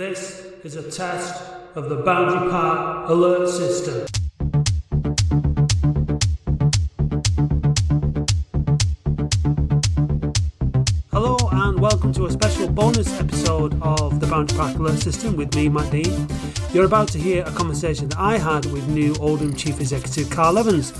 This is a test of the boundary part alert system. Hello and welcome to a special bonus episode of the Boundary Park Alert System with me, Matt Dean. You're about to hear a conversation that I had with new Oldham Chief Executive Karl Evans.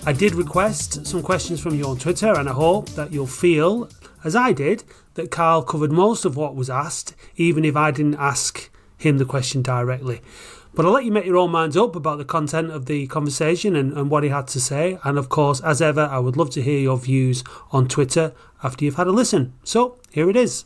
I did request some questions from you on Twitter, and I hope that you'll feel, as I did, that Karl covered most of what was asked, even if I didn't ask him the question directly. But I'll let you make your own minds up about the content of the conversation and what he had to say. And of course, as ever, I would love to hear your views on Twitter after you've had a listen. So here it is.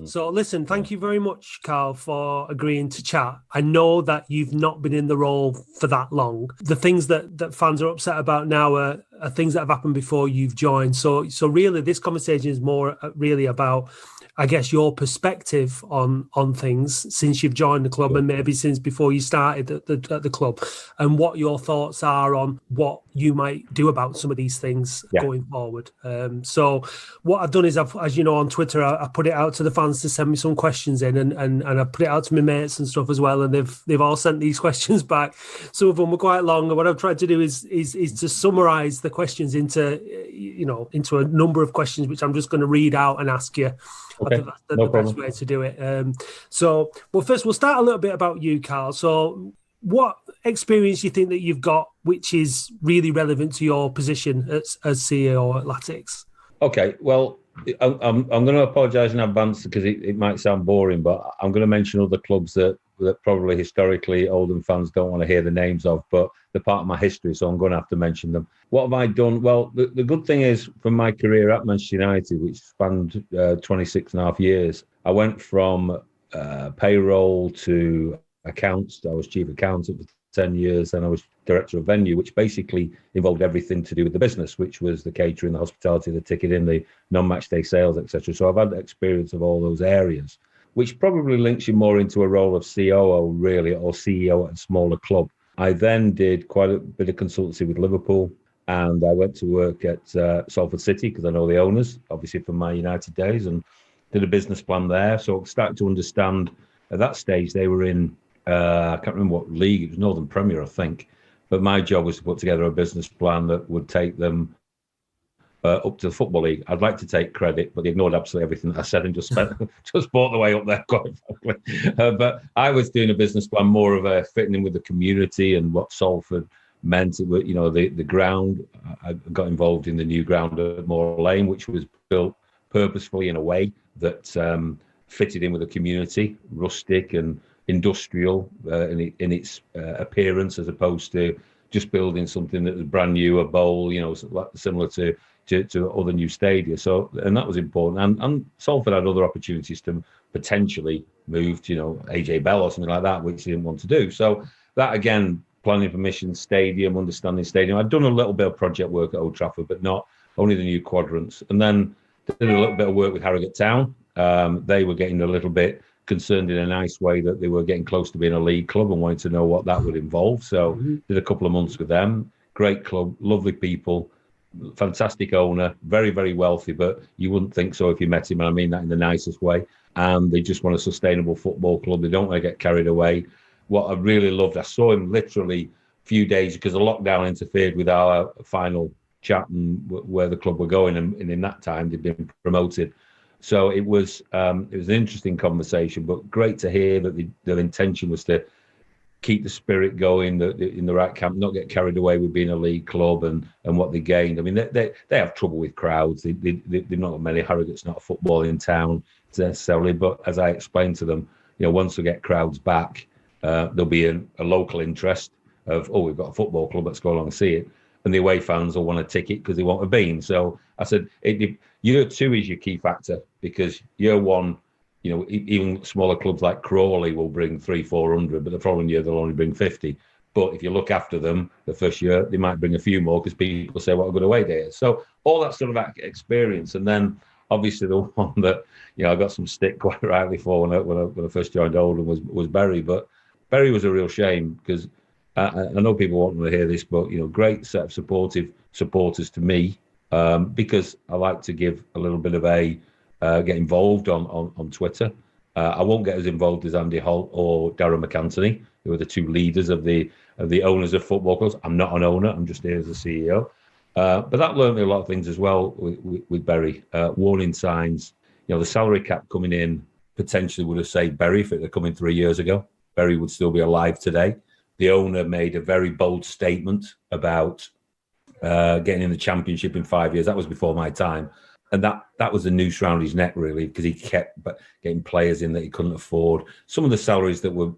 So listen, thank you very much, Karl, for agreeing to chat. I know that you've not been in the role for that long. The things that fans are upset about now are things that have happened before you've joined. So really, this conversation is more really about, I guess, your perspective on things since you've joined the club and maybe since before you started at the club, and what your thoughts are on what you might do about some of these things going forward. So what I've done is, as you know, on Twitter, I put it out to the fans to send me some questions in, and I put it out to my mates and stuff as well, and they've all sent these questions back. Some of them were quite long, and what I've tried to do is to summarise the questions into a number of questions, which I'm just going to read out and ask you. Okay. I think that's the best way to do it. First we'll start a little bit about you, Karl. So what experience do you think that you've got which is really relevant to your position as CEO at Latics? Okay, well, I'm going to apologise in advance because it might sound boring, but I'm going to mention other clubs that probably historically Oldham fans don't want to hear the names of, but they're part of my history, so I'm going to have to mention them. What have I done? Well, the good thing is, from my career at Manchester United, which spanned 26 and a half years, I went from payroll to accounts. I was chief accountant for 10 years, and I was director of venue, which basically involved everything to do with the business, which was the catering, the hospitality, the ticketing, the non-match day sales, etc. So I've had experience of all those areas, which probably links you more into a role of COO, really, or CEO at a smaller club. I then did quite a bit of consultancy with Liverpool, and I went to work at Salford City because I know the owners, obviously, from my United days, and did a business plan there. So I started to understand, at that stage, they were in, I can't remember what league, it was Northern Premier, I think. But my job was to put together a business plan that would take them up to the Football League. I'd like to take credit, but they ignored absolutely everything that I said and just bought the way up there, quite frankly. But I was doing a business plan more of a fitting in with the community and what Salford meant. It was, the ground. I got involved in the new ground at Moor Lane, which was built purposefully in a way that fitted in with the community, rustic and industrial in its appearance, as opposed to just building something that was brand new, a bowl, similar to other new stadia. So, and that was important. And Salford had other opportunities to potentially move to, AJ Bell or something like that, which they didn't want to do. So that, again, planning permission, stadium, understanding stadium. I'd done a little bit of project work at Old Trafford, but not only the new quadrants. And then did a little bit of work with Harrogate Town. They were getting a little bit concerned in a nice way that they were getting close to being a league club and wanted to know what that would involve. So did a couple of months with them. Great club, lovely people, fantastic owner, very, very wealthy, but you wouldn't think so if you met him, and I mean that in the nicest way. And they just want a sustainable football club. They don't want to get carried away. What I really loved, I saw him literally a few days because the lockdown interfered with our final chat and where the club were going, and in that time they'd been promoted. So it was an interesting conversation, but great to hear that their intention was to keep the spirit going in the right camp, not get carried away with being a league club and what they gained. I mean, they have trouble with crowds. They've not got many. Harrogate's not a footballing town necessarily, but as I explained to them, once we get crowds back, there'll be a local interest of, we've got a football club, let's go along and see it. And the away fans will want a ticket because they want a bean. So I said, year 2 is your key factor, because year 1, even smaller clubs like Crawley will bring 300-400, but the following year they'll only bring 50. But if you look after them the first year, they might bring a few more because people say what a good away day is. So all that sort of experience. And then obviously the one that, I got some stick quite rightly for when I first joined Oldham was Bury. But Bury was a real shame because I know people won't want to hear this, but, great set of supportive supporters to me, because I like to give a little bit of get involved on Twitter. I won't get as involved as Andy Holt or Darren McAntony, who are the two leaders of the owners of football clubs. I'm not an owner. I'm just here as a CEO. But that learned me a lot of things as well with Bury. Warning signs. The salary cap coming in potentially would have saved Bury if it had come in 3 years ago. Bury would still be alive today. The owner made a very bold statement about getting in the Championship in 5 years. That was before my time. And that was a noose around his neck, really, because he kept getting players in that he couldn't afford. Some of the salaries that were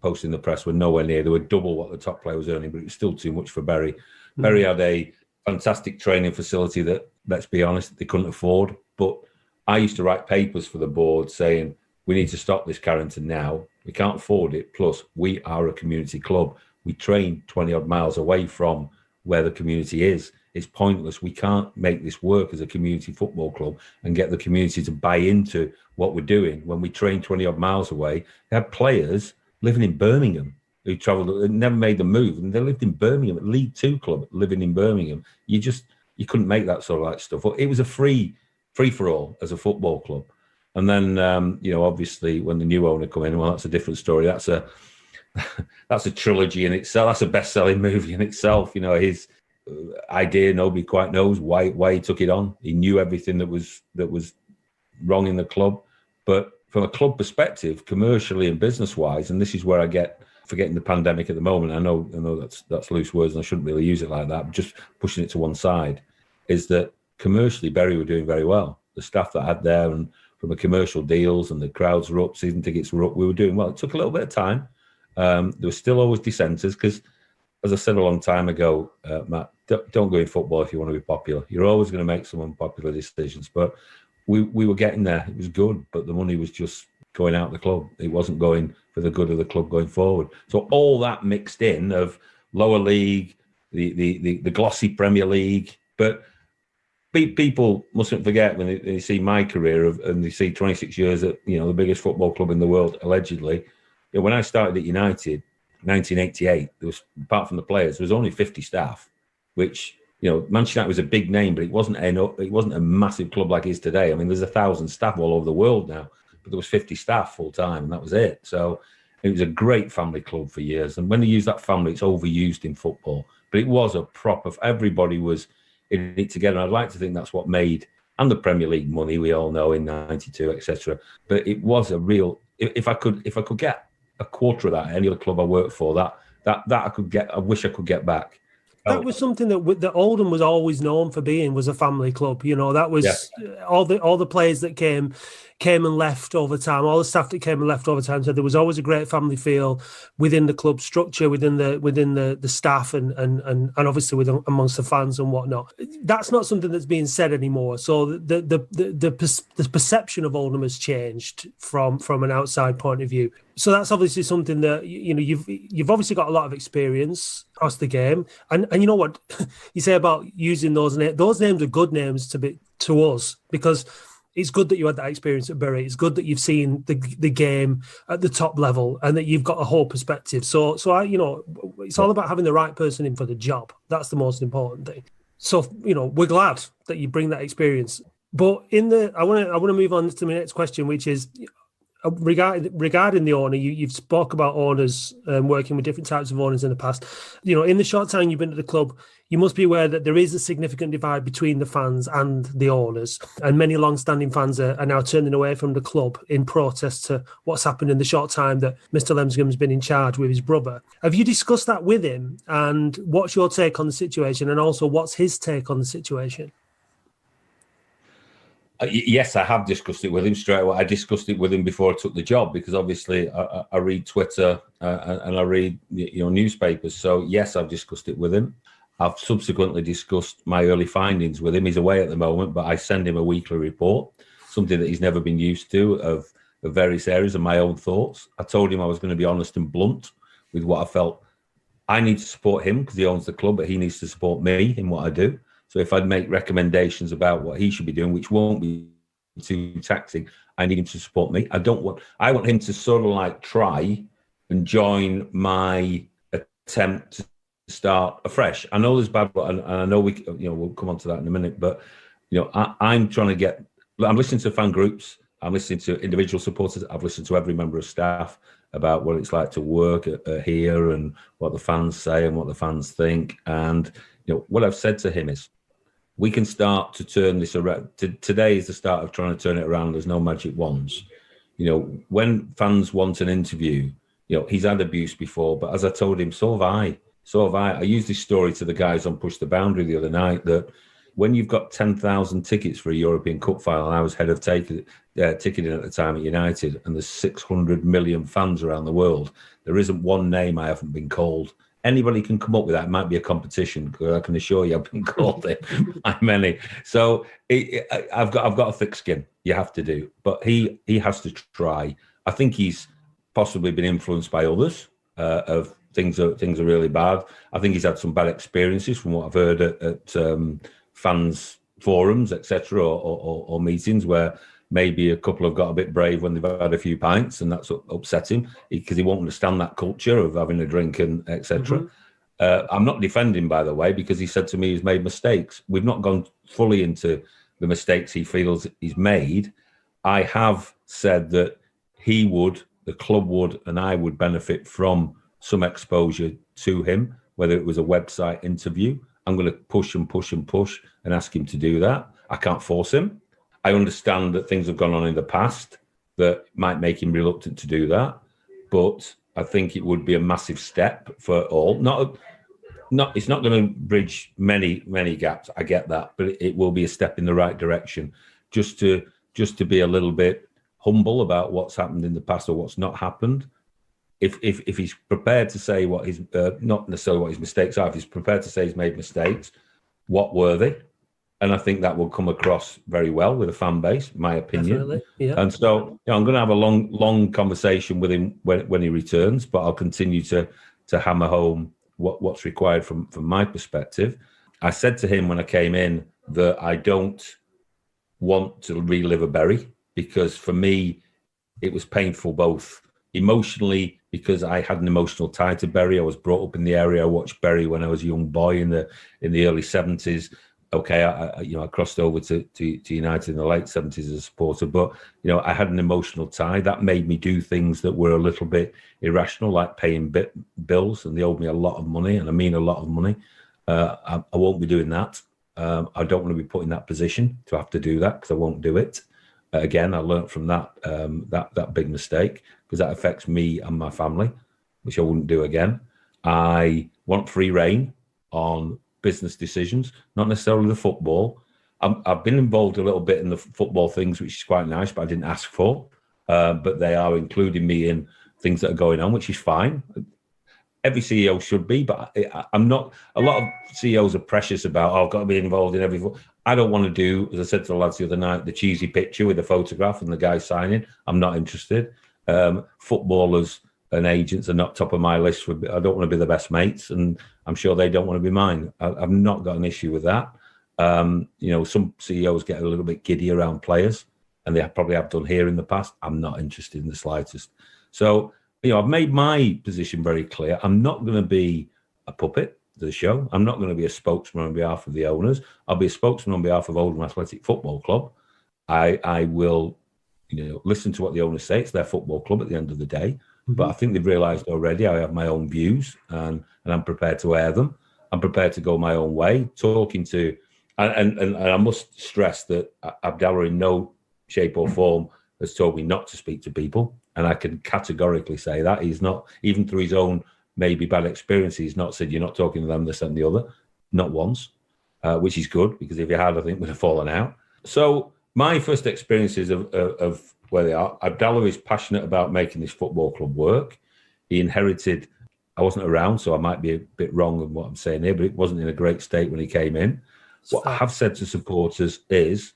posted in the press were nowhere near. They were double what the top player was earning, but it was still too much for Bury. Bury had a fantastic training facility that, let's be honest, they couldn't afford. But I used to write papers for the board saying, we need to stop this, Carrington, now. We can't afford it. Plus, we are a community club. We train 20-odd miles away from where the community is. It's pointless. We can't make this work as a community football club and get the community to buy into what we're doing. When we train 20-odd miles away, they had players living in Birmingham who travelled, never made the move, and they lived in Birmingham, a League Two club living in Birmingham. You couldn't make that sort of stuff. It was a free for all as a football club. And then, obviously, when the new owner come in, well, that's a different story. That's a trilogy in itself. That's a best-selling movie in itself. His idea, nobody quite knows why he took it on. He knew everything that was wrong in the club. But from a club perspective, commercially and business-wise, and this is where I get forgetting the pandemic at the moment. I know that's loose words, and I shouldn't really use it like that. But just pushing it to one side, is that commercially, Bury were doing very well. The staff that I had there, and from the commercial deals, and the crowds were up, season tickets were up. We were doing well. It took a little bit of time. There were still always dissenters because, as I said a long time ago, Matt, don't go in football if you want to be popular. You're always going to make some unpopular decisions. But we were getting there. It was good, but the money was just going out the club. It wasn't going for the good of the club going forward. So all that mixed in of lower league, the glossy Premier League. But people mustn't forget when they see my career and they see 26 years at the biggest football club in the world, allegedly. When I started at United, 1988, there was, apart from the players, there was only 50 staff, which, Manchester United was a big name, but it wasn't a massive club like it is today. I mean, there's 1,000 staff all over the world now, but there was 50 staff full time, and that was it. So it was a great family club for years. And when they use that family, it's overused in football. But it was a proper, everybody was in it together. And I'd like to think that's what made, and the Premier League money, we all know, in 92, etc. But it was a real, if I could get a quarter of that any other club I worked for, that I could get, I wish I could get back. That was something that Oldham was always known for being, was a family club. That was all the players that came and left over time, all the staff that came and left over time. So there was always a great family feel within the club structure, within the staff, and obviously amongst the fans and whatnot. That's not something that's being said anymore. So the perception of Oldham has changed from an outside point of view. So that's obviously something that you've obviously got a lot of experience across the game, and you know what you say about using those names. Those names are good names to us, because it's good that you had that experience at Bury. It's good that you've seen the game at the top level and that you've got a whole perspective. So it's all about having the right person in for the job. That's the most important thing. So we're glad that you bring that experience. But I want to move on to my next question, which is, regarding the owner, you've spoke about owners, working with different types of owners in the past. In the short time you've been at the club, you must be aware that there is a significant divide between the fans and the owners, and many long-standing fans are now turning away from the club in protest to what's happened in the short time that Mr. Lemsgom's been in charge with his brother. Have you discussed that with him, and what's your take on the situation, and also what's his take on the situation? Yes, I have discussed it with him straight away. I discussed it with him before I took the job, because obviously I read Twitter and I read newspapers. So yes, I've discussed it with him. I've subsequently discussed my early findings with him. He's away at the moment, but I send him a weekly report, something that he's never been used to, of various areas of my own thoughts. I told him I was going to be honest and blunt with what I felt. I need to support him because he owns the club, but he needs to support me in what I do. So if I'd make recommendations about what he should be doing, which won't be too taxing, I need him to support me. I want him to sort of try and join my attempt to start afresh. I know there's bad, and I know we'll come on to that in a minute, but I'm trying to I'm listening to fan groups. I'm listening to individual supporters. I've listened to every member of staff about what it's like to work here and what the fans say and what the fans think. And what I've said to him is, we can start to turn this around. Today is the start of trying to turn it around. There's no magic wands. When fans want an interview, he's had abuse before, but as I told him, so have I. I used this story to the guys on Push the Boundary the other night, that when you've got 10,000 tickets for a European Cup final, and I was head of ticketing at the time at United, and there's 600 million fans around the world, there isn't one name I haven't been called. Anybody can come up with that. It might be a competition, because I can assure you I've been called it by many. So I've got a thick skin. You have to do, but he has to try. I think he's possibly been influenced by others of things are really bad. I think he's had some bad experiences from what I've heard at fans forums, etc., or meetings where maybe a couple have got a bit brave when they've had a few pints, and that's upset him because he won't understand that culture of having a drink and etc. I'm not defending, by the way, because he said to me he's made mistakes. We've not gone fully into the mistakes he feels he's made. I have said that he would, the club would, and I would benefit from some exposure to him, whether it was a website interview. I'm going to push and ask him to do that. I can't force him. I understand that things have gone on in the past that might make him reluctant to do that, but I think it would be a massive step for all. It's not going to bridge many gaps. I get that, but it will be a step in the right direction. Just to be a little bit humble about what's happened in the past or what's not happened. If he's prepared to say what his not necessarily what his mistakes are, if he's prepared to say he's made mistakes, what were they? And I think that will come across very well with a fan base, in my opinion. Definitely, yeah. And so I'm going to have a long conversation with him when he returns, but I'll continue to hammer home what's required from my perspective. I said to him when I came in that I don't want to relive a Bury, because for me it was painful both emotionally, because I had an emotional tie to Bury. I was brought up in the area. I watched Bury when I was a young boy in the early 70s. Okay, I crossed over to United in the late 70s as a supporter, but I had an emotional tie that made me do things that were a little bit irrational, like paying bills, and they owed me a lot of money, and I mean a lot of money. I won't be doing that. I don't want to be put in that position to have to do that, because I won't do it. Again, I learned from that big mistake, because that affects me and my family, which I wouldn't do again. I want free reign on business decisions, not necessarily the football. I've been involved a little bit in the football things, which is quite nice, but I didn't ask for. But they are including me in things that are going on, which is fine. Every CEO should be, but I'm not. A lot of CEOs are precious about, I've got to be involved in every. I don't want to do, as I said to the lads the other night, the cheesy picture with the photograph and the guy signing. I'm not interested. Footballers and agents are not top of my list. I don't want to be the best mates, and I'm sure they don't want to be mine. I've not got an issue with that. Some CEOs get a little bit giddy around players, and they probably have done here in the past. I'm not interested in the slightest. So, I've made my position very clear. I'm not going to be a puppet to the show. I'm not going to be a spokesman on behalf of the owners. I'll be a spokesman on behalf of Oldham Athletic Football Club. I will, listen to what the owners say. It's their football club at the end of the day. But I think they've realised already I have my own views, and I'm prepared to air them. I'm prepared to go my own way. Talking to, and I must stress that Abdallah in no shape or form has told me not to speak to people. And I can categorically say that. He's not, even through his own maybe bad experience, he's not said, you're not talking to them, this and the other. Not once, which is good, because if he had, I think we'd have fallen out. So my first experiences of where they are, Abdallah is passionate about making this football club work. He inherited, I wasn't around, so I might be a bit wrong in what I'm saying here, but it wasn't in a great state when he came in. What I have said to supporters is,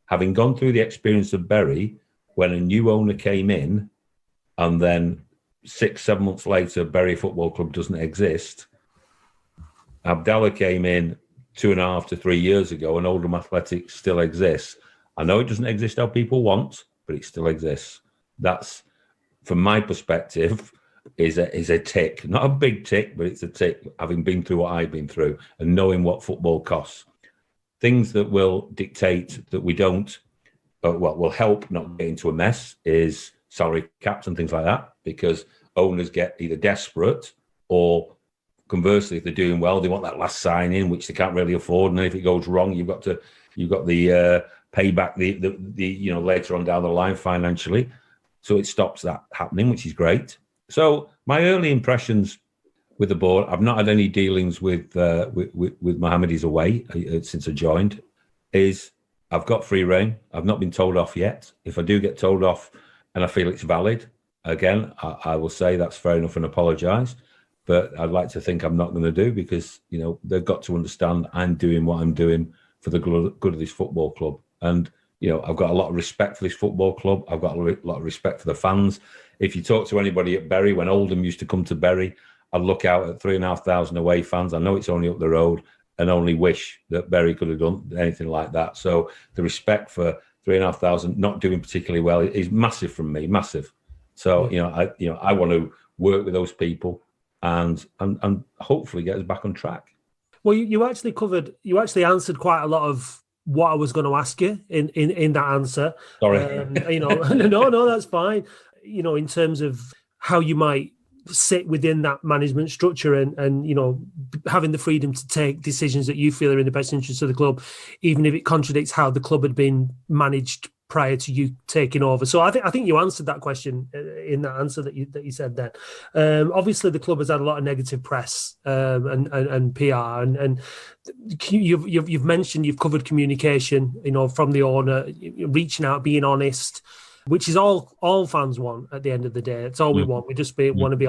having gone through the experience of Bury, when a new owner came in, and then 6-7 months later, Bury Football Club doesn't exist. Abdallah came in 2.5 to 3 years ago, and Oldham Athletic still exists. I know it doesn't exist how people want, but it still exists. That's, from my perspective, is a tick. Not a big tick, but it's a tick, having been through what I've been through and knowing what football costs. Things that will dictate that we don't will help not get into a mess is salary caps and things like that, because owners get either desperate or conversely, if they're doing well, they want that last sign in, which they can't really afford. And then if it goes wrong, you've got the payback the later on down the line financially. So it stops that happening, which is great. So my early impressions with the board, I've not had any dealings with Mohammed. He's away since I joined. Is I've got free reign. I've not been told off yet. If I do get told off and I feel it's valid, again, I will say that's fair enough and apologise. But I'd like to think I'm not going to do, because they've got to understand I'm doing what I'm doing for the good of this football club. And I've got a lot of respect for this football club. I've got a lot of respect for the fans. If you talk to anybody at Bury, when Oldham used to come to Bury, I'd look out at 3,500 away fans. I know it's only up the road, and only wish that Bury could have done anything like that. So the respect for 3,500 not doing particularly well is massive from me, massive. So I want to work with those people and hopefully get us back on track. Well, you actually answered quite a lot of what I was going to ask you in that answer. Sorry. No, that's fine. In terms of how you might sit within that management structure and having the freedom to take decisions that you feel are in the best interest of the club, even if it contradicts how the club had been managed prior to you taking over. So I think you answered that question in that answer that you said then. Obviously, the club has had a lot of negative press and PR, and you've mentioned you've covered communication, from the owner, reaching out, being honest, which is all fans want at the end of the day. It's all we want. We just want to be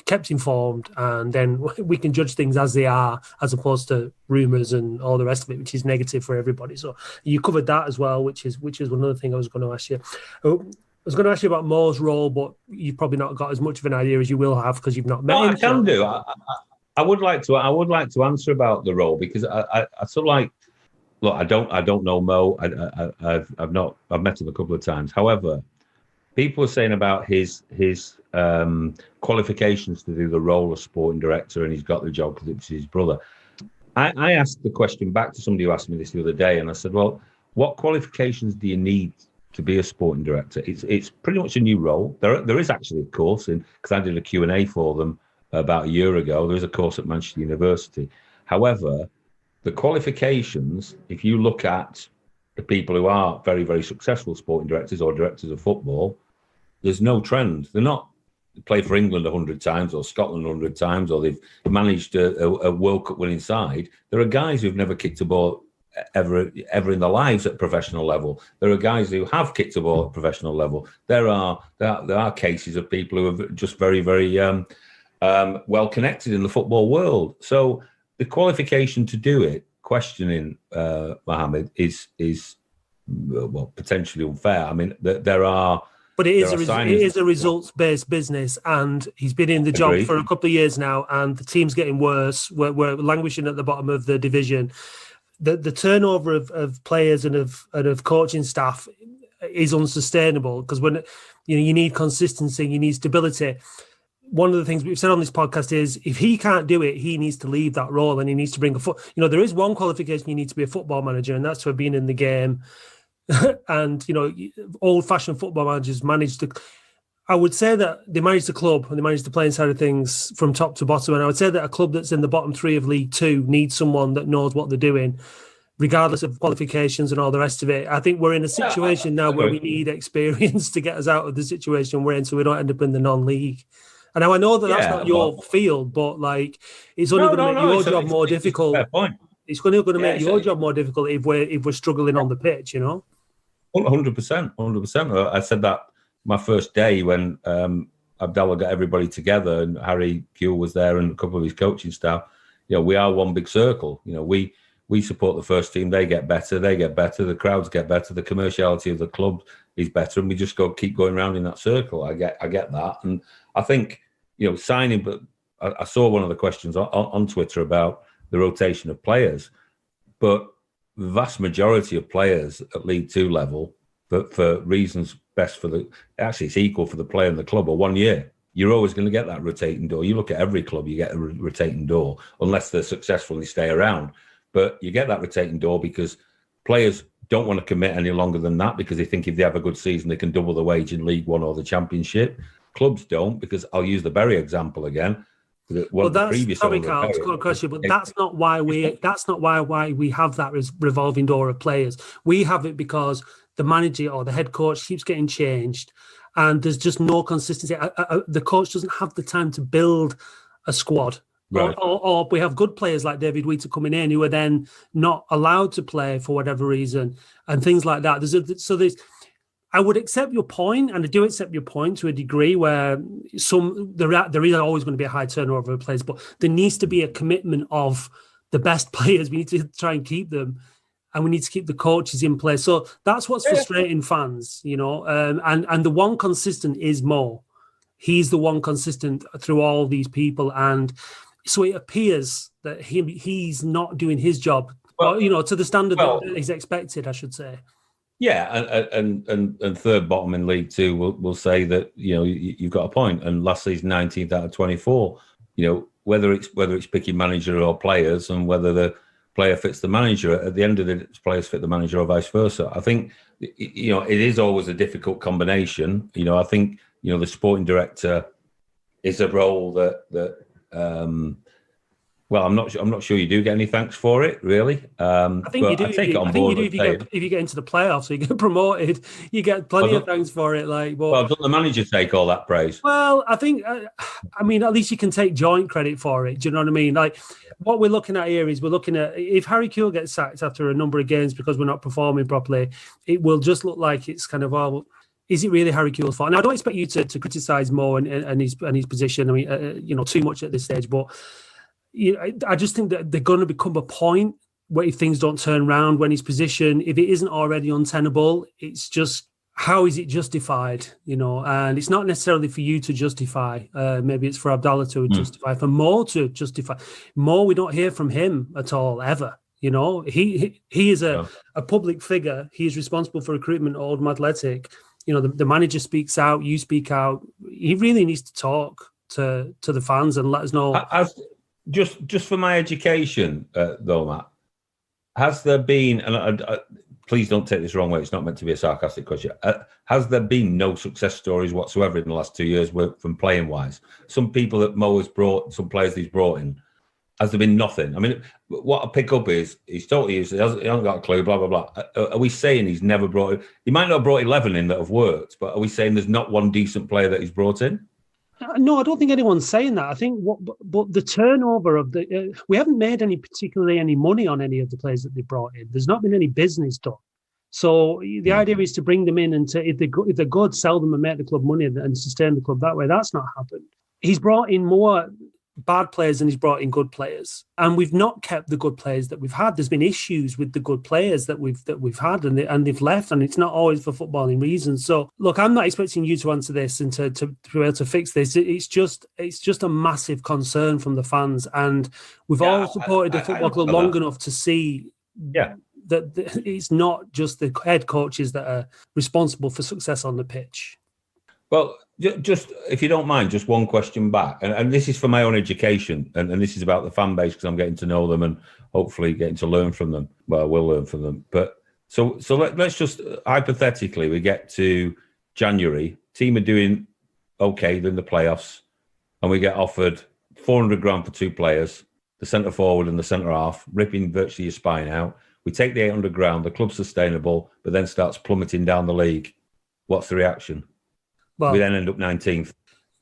kept informed, and then we can judge things as they are, as opposed to rumours and all the rest of it, which is negative for everybody. So you covered that as well, which is another thing I was going to ask you. I was going to ask you about Mo's role, but you've probably not got as much of an idea as you will have because you've not met him. I can do. I would like to answer about the role, because I sort of like. Look, I don't know Mo. I've met him a couple of times. However, people are saying about his qualifications to do the role of sporting director, and he's got the job because it's his brother. I asked the question back to somebody who asked me this the other day, and I said, well, what qualifications do you need to be a sporting director? It's pretty much a new role. There is actually a course because I did a Q&A for them about a year ago. There is a course at Manchester University. However, the qualifications, if you look at the people who are very, very successful sporting directors or directors of football, there's no trend. They're not played for England 100 times or Scotland 100 times, or they've managed a World Cup winning side. There are guys who've never kicked a ball ever in their lives at professional level. There are guys who have kicked a ball at professional level. There are cases of people who are just very, very well connected in the football world. So the qualification to do it, questioning Mohammed, is potentially unfair. I mean, there are. But it is a results-based business, and he's been in the job for a couple of years now, and the team's getting worse. We're languishing at the bottom of the division. The turnover of players and of coaching staff is unsustainable, because when you need consistency, you need stability. One of the things we've said on this podcast is if he can't do it, he needs to leave that role, and he needs to bring there is one qualification you need to be a football manager, and that's for being in the game. And old-fashioned football managers I would say that they manage the club and they manage the playing side of things from top to bottom. And I would say that a club that's in the bottom three of League Two needs someone that knows what they're doing, regardless of qualifications and all the rest of it. I think we're in a situation now where we need experience to get us out of the situation we're in, so we don't end up in the non-league. And now I know that that's not your field, but it's only going to make your job more difficult. Fair point. It's going to make your job more difficult if we're struggling on the pitch, 100%. I said that my first day when Abdallah got everybody together and Harry Pugh was there and a couple of his coaching staff. We are one big circle. We support the first team. They get better. The crowds get better. The commerciality of the club is better, and we just keep going around in that circle. I get that, and I think signing. But I saw one of the questions on Twitter about the rotation of players, but the vast majority of players at League Two level, but for reasons best it's equal for the player and the club, or 1 year. You're always going to get that rotating door. You look at every club, you get a rotating door, unless they're successful and they stay around. But you get that rotating door because players don't want to commit any longer than that because they think if they have a good season, they can double the wage in League One or the Championship. Clubs don't, because I'll use the Bury example again. Well, sorry, Carl, to cut across you, but that's not why we have that revolving door of players. We have it because the manager or the head coach keeps getting changed, and there's just no consistency. The coach doesn't have the time to build a squad. Right. Or we have good players like David Wheater coming in who are then not allowed to play for whatever reason and things like that. I would accept your point, and I do accept your point to a degree where there is always going to be a high turnover of players, but there needs to be a commitment of the best players. We need to try and keep them, and we need to keep the coaches in place. So that's what's frustrating fans, and the one consistent is Mo. He's the one consistent through all these people, and so it appears that he's not doing his job, to the standard that is expected, I should say. Yeah, and third bottom in League Two will say that you've got a point. And last season, 19th out of 24. Whether it's picking manager or players, and whether the player fits the manager, at the end of the day, players fit the manager or vice versa. I think it is always a difficult combination. I think the sporting director is a role that. Well, I'm not sure you do get any thanks for it, really. I think you do. I take it on board. If you get into the playoffs, or you get promoted, you get plenty of thanks for it. Doesn't the manager take all that praise? Well, I think, at least you can take joint credit for it. Do you know what I mean? What we're looking at here is we're looking at if Harry Kewell gets sacked after a number of games because we're not performing properly, it will just look like it's kind of is it really Harry Kewell's fault? Now, I don't expect you to criticise Mo and his position. Too much at this stage, but. I just think that they're going to become a point where if things don't turn around when his position, if it isn't already untenable, it's just how is it justified, and it's not necessarily for you to justify. Maybe it's for Abdallah to justify, for Mo to justify. Mo, we don't hear from him at all, ever. He is a public figure. He is responsible for recruitment at Oldham Athletic. The manager speaks out, you speak out. He really needs to talk to the fans and let us know. Just for my education, though, Matt, has there been, and please don't take this the wrong way, it's not meant to be a sarcastic question, has there been no success stories whatsoever in the last 2 years from playing-wise? Some people that Mo has brought, some players he's brought in, has there been nothing? What I pick up is he's totally useless, he hasn't got a clue, blah, blah, blah. Are we saying he's never brought, he might not have brought 11 in that have worked, but are we saying there's not one decent player that he's brought in? No, I don't think anyone's saying that. I think but the turnover of we haven't made particularly any money on any of the players that they brought in. There's not been any business done. So the idea is to bring them in and if they're good, sell them and make the club money and sustain the club that way. That's not happened. He's brought in more bad players than he's brought in good players, and we've not kept the good players that we've had. There's been issues with the good players that we've had, and they've left, and it's not always for footballing reasons. So look, I'm not expecting you to answer this and to be able to fix this. It's just a massive concern from the fans, and we've all supported the football club long enough to see that it's not just the head coaches that are responsible for success on the pitch. Well, just if you don't mind, just one question back, and this is for my own education, and this is about the fan base because I'm getting to know them and hopefully getting to learn from them. Well, I will learn from them. But so let's just hypothetically we get to January, team are doing okay in the playoffs, and we get offered 400 grand for two players, the centre forward and the centre half, ripping virtually your spine out. We take the 800 grand, the club's sustainable, but then starts plummeting down the league. What's the reaction? Well, we then end up 19th,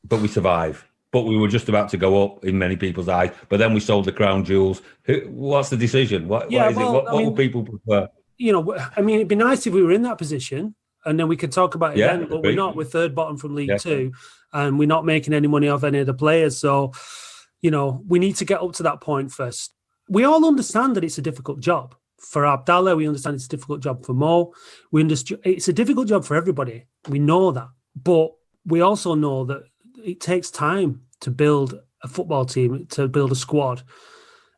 but we survive. But we were just about to go up in many people's eyes. But then we sold the crown jewels. What's the decision? What will people prefer? It'd be nice if we were in that position and then we could talk about it then. But we're not. We're third bottom from League Two, and we're not making any money off any of the players. So, we need to get up to that point first. We all understand that it's a difficult job. For Abdallah, we understand it's a difficult job for Mo. It's a difficult job for everybody. We know that. But we also know that it takes time to build a football team, to build a squad,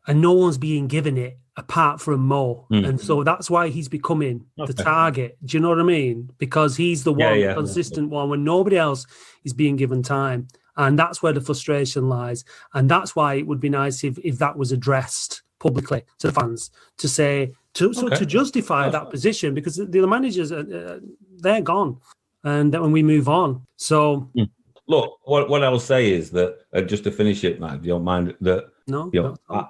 and no one's being given it apart from Mo. And so that's why he's becoming the target. Do you know what I mean? Because he's the one, consistent one, when nobody else is being given time. And that's where the frustration lies. And that's why it would be nice if that was addressed publicly to the fans, to say to justify that position, because the managers they're gone, and then when we move on. So look, what I'll say is that just to finish it, Matt, if you don't mind, that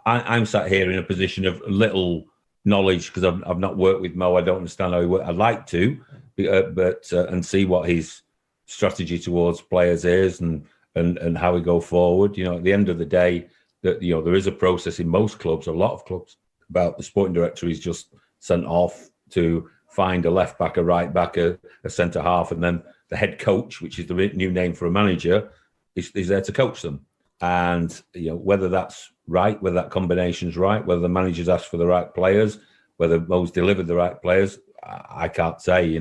I'm sat here in a position of little knowledge because I've not worked with Mo. I don't understand how he works. I'd like to, but and see what his strategy towards players is and how we go forward. At the end of the day, that there is a process in most clubs, a lot of clubs, about the sporting director is just sent off to find a left back, a right back, a centre half, and then the head coach, which is the new name for a manager, is there to coach them. And whether that's right, whether that combination's right, whether the manager's asked for the right players, whether Mo's delivered the right players, I can't say.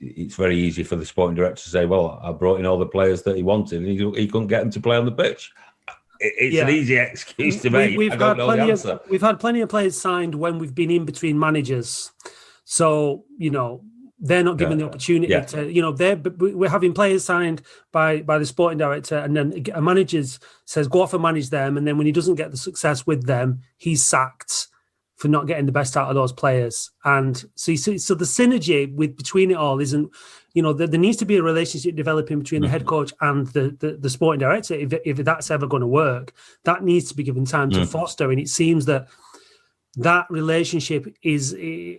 It's very easy for the sporting director to say, well, I brought in all the players that he wanted and he couldn't get them to play on the pitch. It's an easy excuse to make. We've had plenty of players signed when we've been in between managers. So, they're not given the opportunity to, we're having players signed by the sporting director, and then a manager says, go off and manage them. And then when he doesn't get the success with them, he's sacked for not getting the best out of those players. And so the synergy between it all isn't, there needs to be a relationship developing between the head coach and the sporting director. If that's ever going to work, that needs to be given time to foster. And it seems that relationship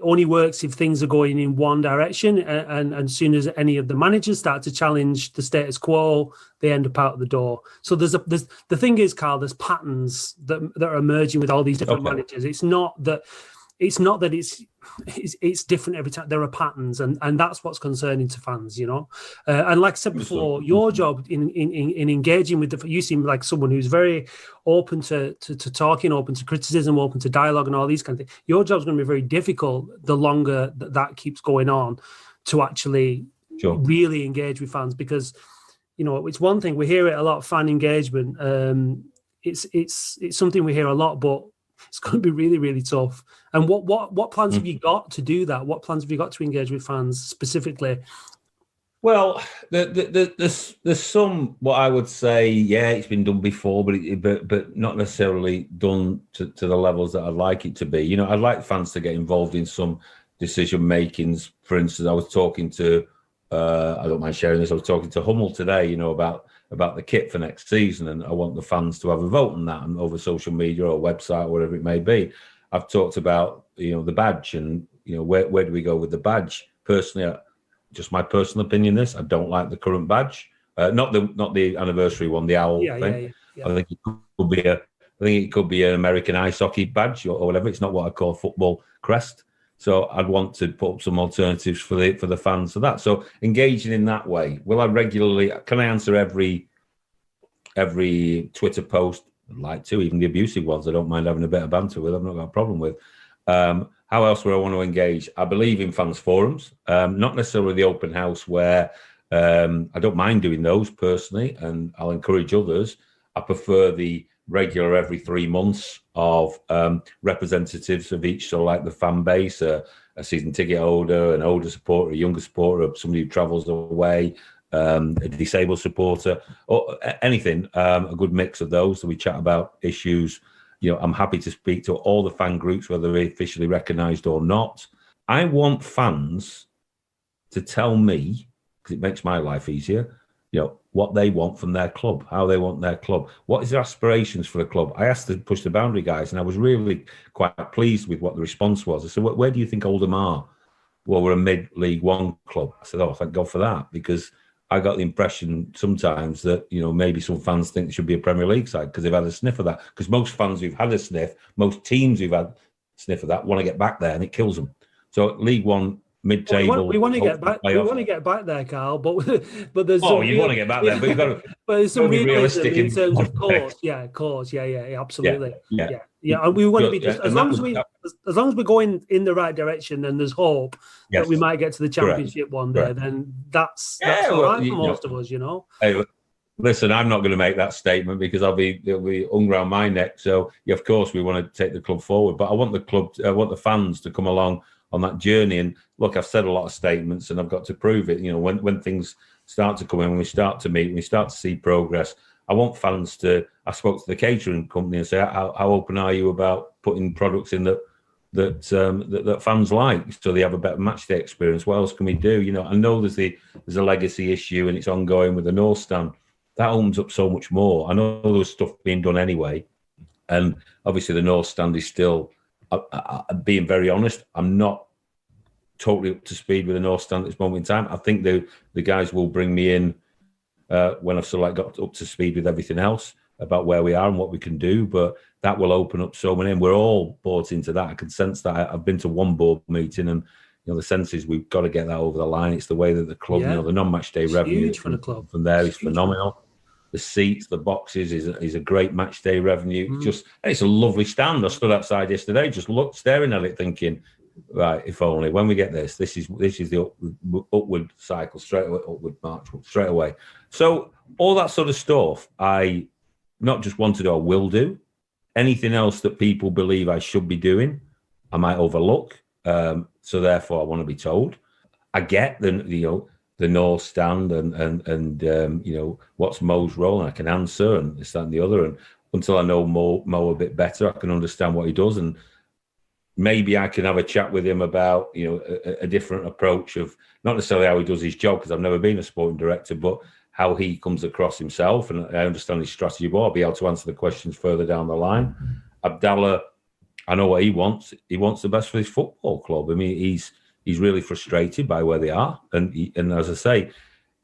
only works if things are going in one direction, and as soon as any of the managers start to challenge the status quo, they end up out the door. So there's the thing is, Karl, there's patterns that are emerging with all these different managers. It's not that it's different every time. There are patterns, and that's what's concerning to fans, And like I said before, your job in engaging with you seem like someone who's very open to talking, open to criticism, open to dialogue, and all these kind of things. Your job's going to be very difficult the longer that keeps going on, to actually really engage with fans, because it's one thing we hear it a lot, fan engagement. It's something we hear a lot, but it's going to be really, really tough. And what plans have you got to do that? What plans have you got to engage with fans specifically? Well, there's some, what I would say, it's been done before, but not necessarily done to the levels that I'd like it to be. I'd like fans to get involved in some decision makings. For instance, I was talking to, I don't mind sharing this, I was talking to Hummel today, about the kit for next season, and I want the fans to have a vote on that, and over social media or website or whatever it may be. I've talked about the badge, and where do we go with the badge? Personally, just my personal opinion, I don't like the current badge, not the anniversary one, the owl thing. Yeah. I think it could be an American ice hockey badge or whatever. It's not what I call a football crest. So I'd want to put up some alternatives for the fans for that. So engaging in that way. Will I regularly? Can I answer every Twitter post? I'd like to, even the abusive ones. I don't mind having a bit of banter with. I've not got a problem with. How else would I want to engage? I believe in fans forums, not necessarily the open house where I don't mind doing those personally, and I'll encourage others. I prefer the regular every 3 months of representatives of each, so like the fan base, a season ticket holder, an older supporter, a younger supporter, somebody who travels away, a disabled supporter, or anything, a good mix of those. So we chat about issues. I'm happy to speak to all the fan groups, whether they're officially recognised or not. I want fans to tell me, because it makes my life easier, what they want from their club, how they want their club, what is their aspirations for the club. I asked to push the boundary guys, and I was really quite pleased with what the response was. I said, where do you think Oldham are? Well, we're a mid-League One club. I said, thank God for that, because I got the impression sometimes that, maybe some fans think it should be a Premier League side because they've had a sniff of that. Because most fans who've had a sniff, most teams who've had a sniff of that want to get back there, and it kills them. So League One, mid-table. We want to get back. We want to get back there, Karl. But there's. You want to get back there, but you've got to. But there's some realistic in terms of course. Yeah, absolutely. Yeah. And we want to be just as long as we're going in the right direction, and there's hope that we might get to the championship one day. Then that's all right for most of us, Hey, listen, I'm not going to make that statement because it'll be hung around my neck. So of course we want to take the club forward, but I want the fans to come along on that journey. And look, I've said a lot of statements, and I've got to prove it. When things start to come in, when we start to meet, when we start to see progress, I want fans to. I spoke to the catering company and say, how open are you about putting products in that that fans like, so they have a better match day experience. What else can we do? You know, I know there's a legacy issue and it's ongoing with the North Stand. That opens up so much more. I know there was stuff being done anyway, and obviously the North Stand is still. Being very honest, I'm not totally up to speed with the North Stand at this moment in time. I think the guys will bring me in when I've sort of got up to speed with everything else about where we are and what we can do. But that will open up so many, and we're all bought into that. I can sense that. I've been to one board meeting, and the sense is we've got to get that over the line. It's the way that the club, the non-match day revenue for the club from there is phenomenal. The seats, the boxes is a great match day revenue. It's a lovely stand. I stood outside yesterday, just staring at it, thinking, right, if only when we get this is the upward cycle straight away, upward march straight away. So all that sort of stuff, I not just want to do, I will do. Anything else that people believe I should be doing, I might overlook. So therefore, I want to be told. I get the North Stand and what's Mo's role, and I can answer and this, that, and the other. And until I know Mo a bit better, I can understand what he does, and maybe I can have a chat with him about a different approach of not necessarily how he does his job, because I've never been a sporting director, but how he comes across himself, and I understand his strategy. But I'll be able to answer the questions further down the line. Abdallah, I know what he wants. He wants the best for his football club. I mean, he's really frustrated by where they are. And as I say,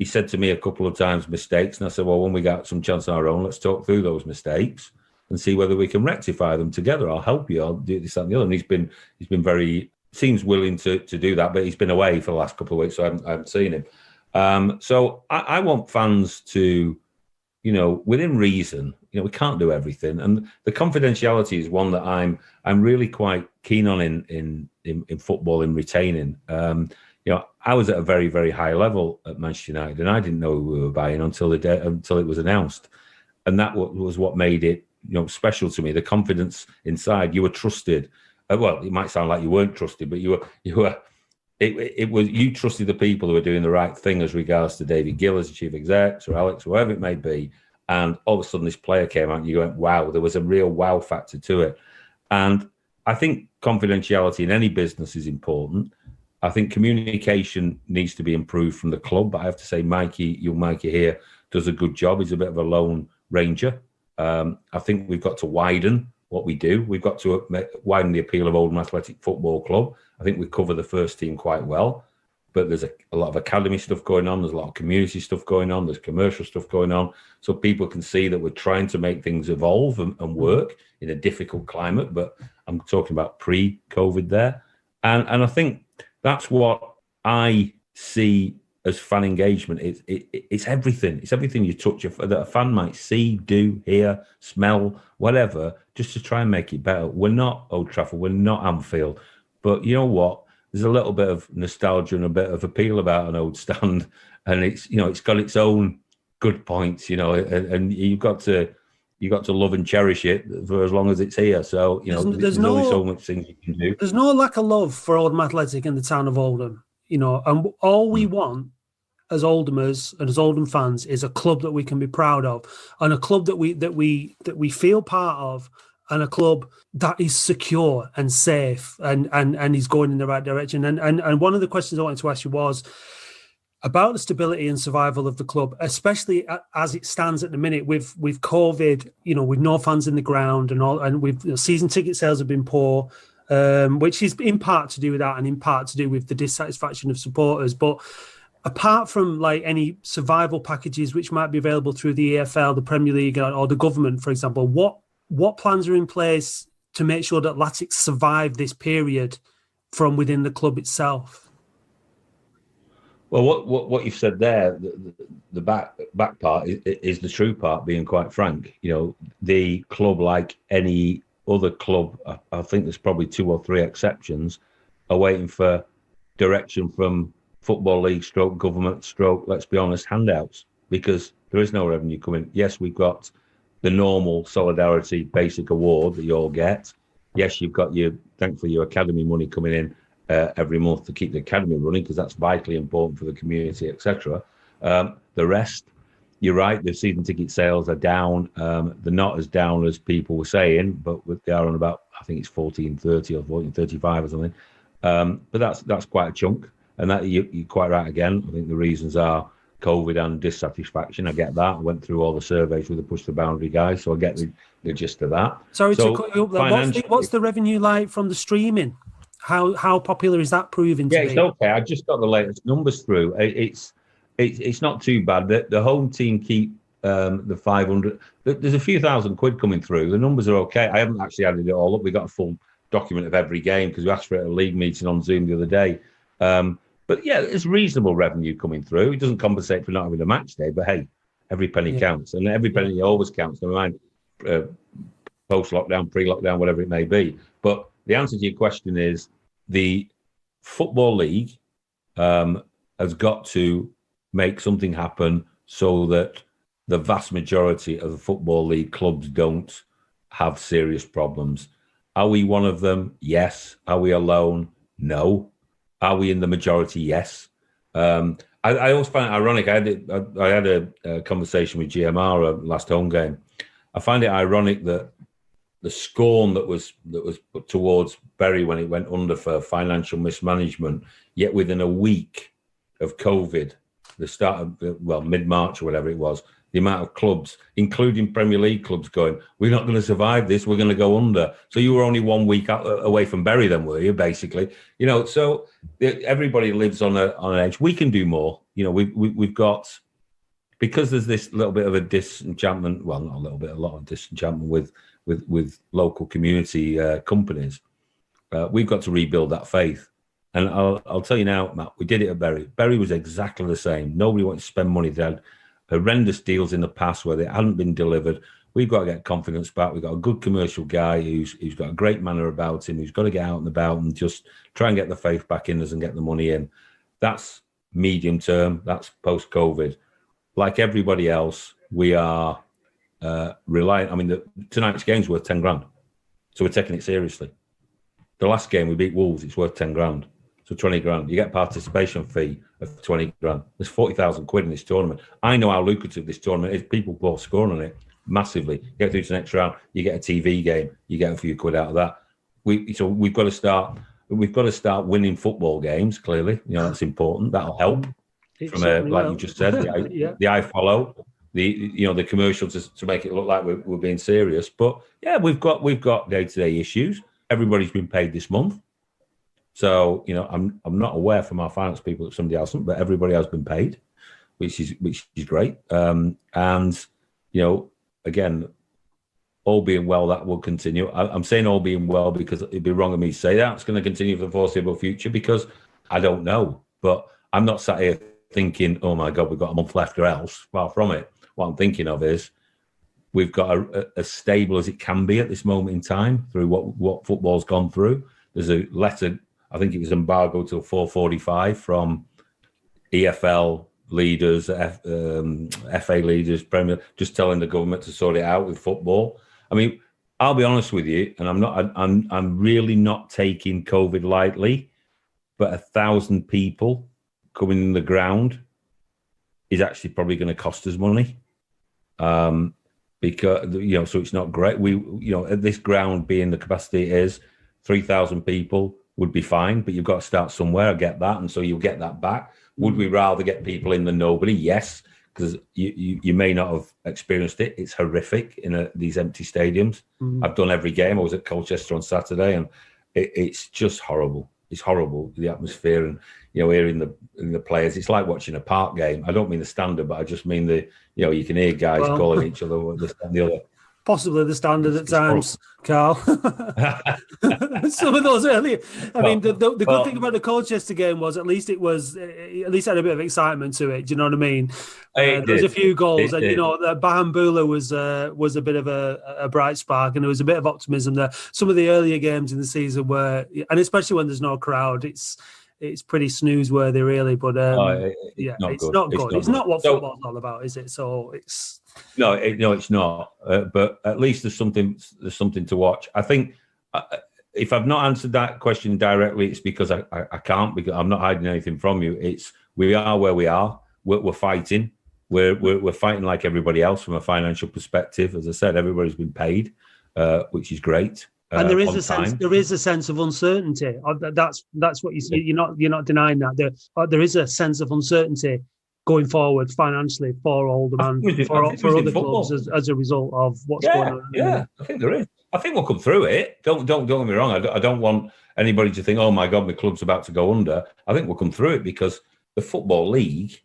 he said to me a couple of times mistakes. And I said, well, when we got some chance on our own, let's talk through those mistakes and see whether we can rectify them together. I'll help you. I'll do this, that, and the other. And he's been very, seems willing to do that, but he's been away for the last couple of weeks, so I haven't seen him. So I want fans to, within reason, we can't do everything. And the confidentiality is one that I'm really quite keen on in football, in retaining. I was at a very, very high level at Manchester United, and I didn't know who we were buying until it was announced. And that was what made it, special to me. The confidence inside, you were trusted. Well, it might sound like you weren't trusted, but you were. You trusted the people who were doing the right thing as regards to David Gill as the chief exec, or Alex, whoever it may be. And all of a sudden this player came out and you went, wow, there was a real wow factor to it. And I think confidentiality in any business is important. I think communication needs to be improved from the club. But I have to say, Mikey here does a good job. He's a bit of a lone ranger. I think we've got to widen what we do. We've got to widen the appeal of Oldham Athletic Football Club. I think we cover the first team quite well, but there's a lot of academy stuff going on. There's a lot of community stuff going on. There's commercial stuff going on. So people can see that we're trying to make things evolve and work in a difficult climate, but I'm talking about pre-COVID there. And I think that's what I see as fan engagement. It's everything. It's everything you touch that a fan might see, do, hear, smell, whatever, just to try and make it better. We're not Old Trafford. We're not Anfield. But you know what? There's a little bit of nostalgia and a bit of appeal about an old stand, and it's got its own good points, and you've got to love and cherish it for as long as it's here. So there's only so much things you can do. There's no lack of love for Oldham Athletic in the town of Oldham, and all we want as Oldhamers and as Oldham fans is a club that we can be proud of, and a club that we feel part of, and a club that is secure and safe and is going in the right direction. And one of the questions I wanted to ask you was about the stability and survival of the club, especially as it stands at the minute with COVID, with no fans in the ground and all, and with season ticket sales have been poor, which is in part to do with that and in part to do with the dissatisfaction of supporters. But apart from any survival packages which might be available through the EFL, the Premier League, or the government, for example, what plans are in place to make sure that Latics survive this period from within the club itself? Well, what you've said there, the back part is the true part, being quite frank. The club, like any other club, I think there's probably 2 or 3 exceptions, are waiting for direction from Football League / government / let's be honest, handouts, because there is no revenue coming. Yes, we've got the normal solidarity basic award that you all get. Yes, you've got thankfully your academy money coming in every month to keep the academy running, because that's vitally important for the community, etc. The rest, you're right, the season ticket sales are down. They're not as down as people were saying, but they are on about I think it's 14.30 or 14.35 or something. But that's quite a chunk. And that you're quite right again. I think the reasons are COVID and dissatisfaction. I get that. I went through all the surveys with the push the boundary guys, so I get the gist of that. Sorry to cut you up there. What's the revenue like from the streaming? How popular is that proving to be? Yeah, it's okay. I just got the latest numbers through. It's not too bad. The home team keep the 500. There's a few thousand quid coming through. The numbers are okay. I haven't actually added it all up. We got a full document of every game because we asked for it at a league meeting on Zoom the other day. But yeah, it's reasonable revenue coming through. It doesn't compensate for not having a match day, but hey, every penny counts, and every penny always counts. Never mind post-lockdown, pre-lockdown, whatever it may be. But the answer to your question is the Football League has got to make something happen so that the vast majority of the Football League clubs don't have serious problems. Are we one of them? Yes. Are we alone? No. Are we in the majority? Yes. I always find it ironic. I had a conversation with GMR last home game. I find it ironic that the scorn that was put towards Bury when it went under for financial mismanagement, yet within a week of COVID, the start of mid-March or whatever it was, the amount of clubs, including Premier League clubs, going, we're not going to survive this, we're going to go under. So you were only 1 week away from Bury then, were you, basically? So everybody lives on an edge. We can do more. We've got, because there's this little bit of a disenchantment, well, not a little bit, a lot of disenchantment with local community companies, we've got to rebuild that faith. And I'll tell you now, Matt, we did it at Bury. Bury was exactly the same. Nobody wanted to spend money. They had horrendous deals in the past where they hadn't been delivered. We've got to get confidence back. We've got a good commercial guy who's got a great manner about him, who's got to get out and about and just try and get the faith back in us and get the money in. That's medium term. That's post-COVID. Like everybody else, we are relying. I mean, tonight's game's worth 10 grand. So we're taking it seriously. The last game we beat Wolves, it's worth 10 grand. So 20 grand. You get a participation fee of 20 grand. There's 40,000 quid in this tournament. I know how lucrative this tournament is. People both scoring on it massively. You get through to the next round, you get a TV game, you get a few quid out of that. We've got to start winning football games, clearly. That's important. That'll help. You just said, the I follow, the commercials to make it look like we're being serious. But yeah, we've got day-to-day issues. Everybody's been paid this month. So, I'm not aware from our finance people that somebody else, but everybody has been paid, which is great. Again, all being well, that will continue. I'm saying all being well because it'd be wrong of me to say that. It's going to continue for the foreseeable future because I don't know. But I'm not sat here thinking, oh my God, we've got a month left or else. Far from it. What I'm thinking of is we've got as stable as it can be at this moment in time through what football's gone through. There's a letter, I think it was embargoed till 4:45 from EFL leaders, FA leaders, Premier, just telling the government to sort it out with football. I mean, I'll be honest with you, and I'm really not taking COVID lightly, but 1,000 people coming in the ground is actually probably going to cost us money. Because, so it's not great. At this ground being the capacity it is, 3,000 people would be fine, but you've got to start somewhere. I get that. And so you'll get that back. Would we rather get people in than nobody? Yes, because you may not have experienced it. It's horrific in these empty stadiums. I've done every game. I was at Colchester on Saturday, and it's just horrible. It's horrible, the atmosphere and, hearing the players. It's like watching a park game. I don't mean the standard, but I just mean you can hear guys calling each other this and the other. Possibly the standard at times, Carl. Some of those earlier. I mean, the good thing about the Colchester game was at least had a bit of excitement to it. Do you know what I mean? There was a few goals, and Bahambula was a bit of a bright spark, and there was a bit of optimism there. Some of the earlier games in the season were, and especially when there's no crowd, it's pretty snooze-worthy, really. But it's not good. It's not what football's all about, is it? So it's. No, it's not. But at least there's something to watch. I think if I've not answered that question directly, it's because I can't. Because I'm not hiding anything from you. We are where we are. We're fighting. We're fighting like everybody else from a financial perspective. As I said, everybody's been paid, which is great. And there is on a sense. time. There is a sense of uncertainty. That's what you see. You're not denying that. There is a sense of uncertainty going forward financially for Oldham and for other clubs as a result of what's going on. Yeah, I think there is. I think we'll come through it. Don't get me wrong. I don't want anybody to think, oh my God, my club's about to go under. I think we'll come through it because the Football League,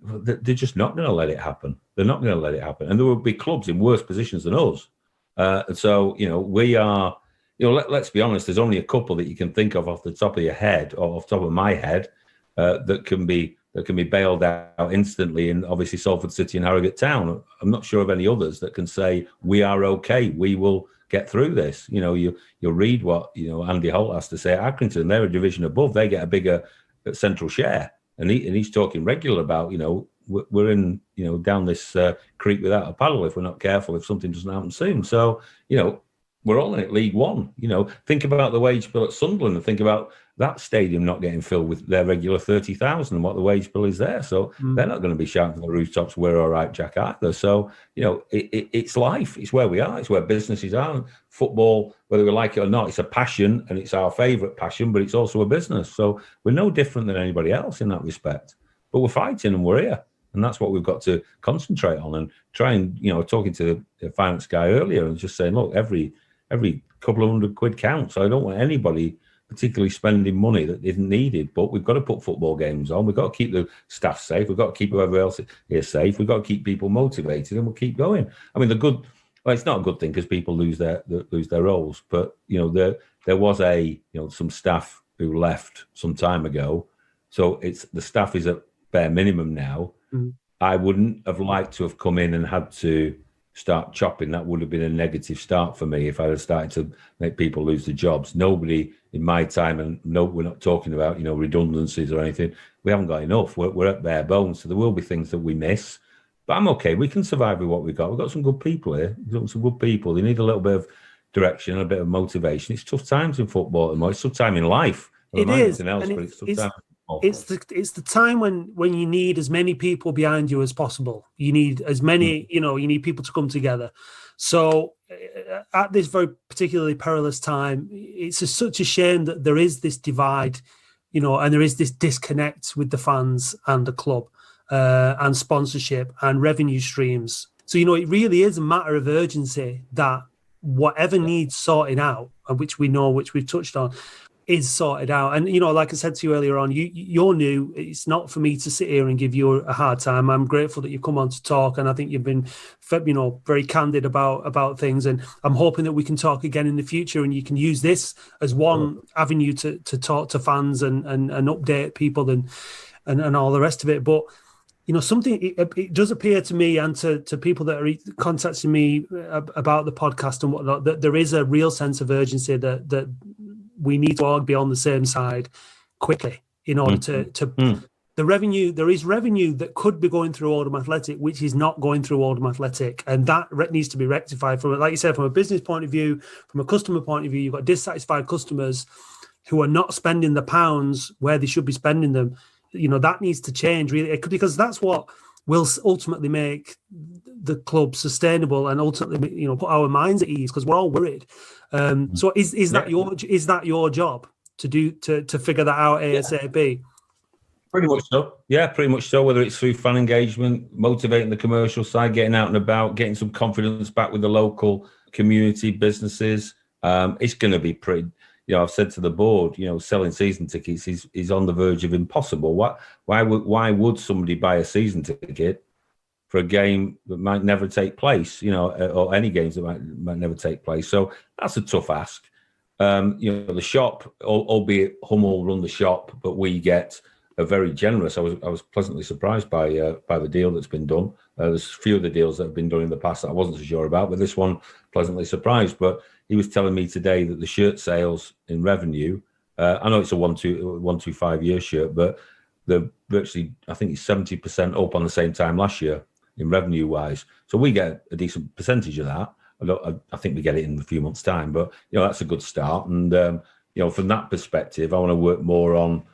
they're just not going to let it happen. They're not going to let it happen. And there will be clubs in worse positions than us. And so, we are, let's be honest, there's only a couple that you can think of off the top of your head or off the top of my head that can be bailed out instantly, and obviously Salford City and Harrogate Town. I'm not sure of any others that can say we are okay. We will get through this. You'll read what Andy Holt has to say at Accrington. They're a division above. They get a bigger central share, and he's talking regular about we're in down this creek without a paddle if we're not careful, if something doesn't happen soon. So we're all in it, League One. Think about the wage bill at Sunderland and think about that stadium not getting filled with their regular 30,000 and what the wage bill is there. So they're not going to be shouting from the rooftops, we're all right, Jack, either. So, it's life. It's where we are. It's where businesses are. And football, whether we like it or not, it's a passion and it's our favourite passion, but it's also a business. So we're no different than anybody else in that respect. But we're fighting and we're here. And that's what we've got to concentrate on and try and, talking to the finance guy earlier and just saying, look, every couple of £100 counts. I don't want anybody particularly spending money that isn't needed, but we've got to put football games on. We've got to keep the staff safe. We've got to keep whoever else here safe. We've got to keep people motivated, and we'll keep going. I mean, it's not a good thing because people lose their roles, but there was some staff who left some time ago, so the staff is at bare minimum now. I wouldn't have liked to have come in and had to start chopping. That would have been a negative start for me if I had started to make people lose their jobs. Nobody in my time, and no, we're not talking about redundancies or anything. We haven't got enough. We're at bare bones, so there will be things that we miss. But I'm okay. We can survive with what we've got. We've got some good people here. We've got some good people. They need a little bit of direction and a bit of motivation. It's tough times in football at the moment. It's tough time in life. It is. It's the time when you need as many people behind you as possible. You need as many, you need people to come together. So at this very particularly perilous time, it's such a shame that there is this divide, and there is this disconnect with the fans and the club and sponsorship and revenue streams. So, it really is a matter of urgency that whatever needs sorting out, and which we've touched on, is sorted out. And, like I said to you earlier on, you're new. It's not for me to sit here and give you a hard time. I'm grateful that you've come on to talk, and I think you've been, very candid about things. And I'm hoping that we can talk again in the future, and you can use this as one avenue to talk to fans and update people and all the rest of it. But, it does appear to me and to people that are contacting me about the podcast and whatnot, that there is a real sense of urgency that we need to all be on the same side quickly in order to the revenue. There is revenue that could be going through Oldham Athletic, which is not going through Oldham Athletic, and that needs to be rectified. From, like you said, from a business point of view, from a customer point of view, you've got dissatisfied customers who are not spending the pounds where they should be spending them. That needs to change really, because that's what will ultimately make the club sustainable and ultimately, put our minds at ease, because we're all worried. So is that your job to figure that out ASAP? Pretty much so. Yeah, pretty much so. Whether it's through fan engagement, motivating the commercial side, getting out and about, getting some confidence back with the local community businesses. It's going to be pretty. I've said to the board, selling season tickets is on the verge of impossible. Why would somebody buy a season ticket for a game that might never take place? Or any games that might never take place. So that's a tough ask. The shop, albeit Hummel run the shop, but we get a very generous. I was pleasantly surprised by the deal that's been done. There's a few of the deals that have been done in the past that I wasn't so sure about, but this one pleasantly surprised. But he was telling me today that the shirt sales in revenue, I know it's a 125 year shirt, but they're virtually, I think it's 70% up on the same time last year in revenue wise. So we get a decent percentage of that. I think we get it in a few months' time, but that's a good start. And from that perspective, I want to work more on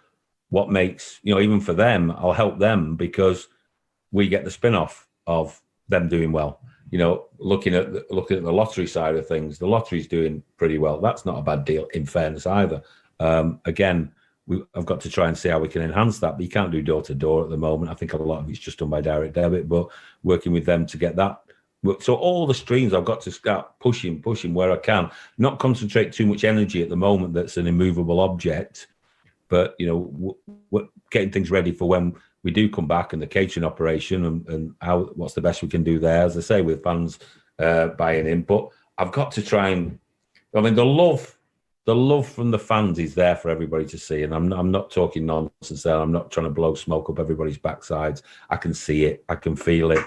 what makes, even for them, I'll help them because we get the spin-off of them doing well. looking at the lottery side of things, the lottery's doing pretty well. That's not a bad deal, in fairness either. Again, I've got to try and see how we can enhance that, but you can't do door to door at the moment. I think a lot of it's just done by direct debit, but working with them to get that. So all the streams, I've got to start pushing where I can, not concentrate too much energy at the moment. That's an immovable object, but we're getting things ready for when we do come back, and the catering operation and what's the best we can do there, as I say, with fans buying in. But I've got to try and, the love from the fans is there for everybody to see, and I'm not talking nonsense there. I'm not trying to blow smoke up everybody's backsides. I can see it, I can feel it.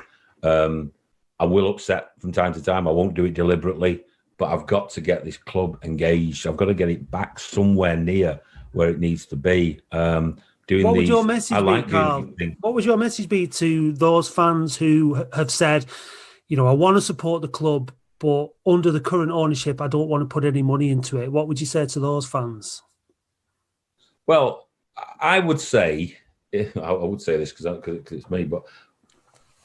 I will upset from time to time. I won't do it deliberately, but I've got to get this club engaged. I've got to get it back somewhere near where it needs to be. What would your message be, Karl? What would your message be to those fans who have said, I want to support the club, but under the current ownership, I don't want to put any money into it? What would you say to those fans? Well, I would say this because it's me, but